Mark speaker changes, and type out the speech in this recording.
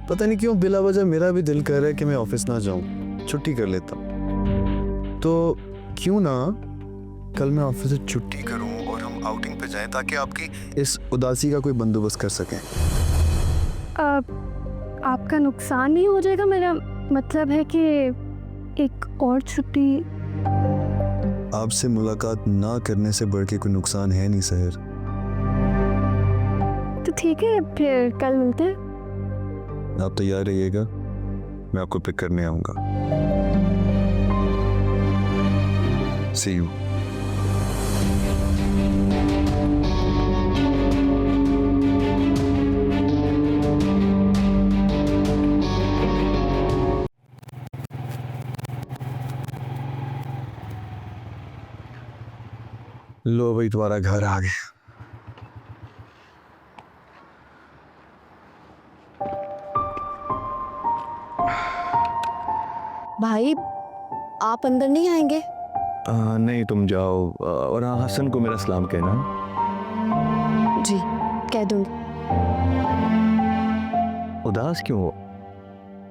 Speaker 1: पता नहीं क्यों बिला वजह मेरा भी दिल कर रहा है कि मैं ऑफिस ना जाऊं, छुट्टी कर लेता हूं। तो क्यों ना कल मैं ऑफिस से छुट्टी करूं और हम आउटिंग पे जाएं ताकि आपकी इस उदासी का कोई बंदोबस्त कर सकें।
Speaker 2: आपका नुकसान नहीं हो जाएगा? मेरा मतलब है कि एक और छुट्टी।
Speaker 1: आपसे मुलाकात ना करने से बढ़ के कोई नुकसान है नहीं सहर।
Speaker 2: तो ठीक है, फिर कल मिलते हैं।
Speaker 1: आप तैयार रहिएगा, मैं आपको पिक करने आऊंगा। सी यू। लो भाई, तुम्हारा घर आ गया।
Speaker 3: भाई, आप अंदर नहीं आएंगे?
Speaker 4: नहीं, तुम जाओ। और हाँ, हसन को मेरा सलाम कहना।
Speaker 3: जी, कह दूंगी।
Speaker 4: उदास क्यों हो?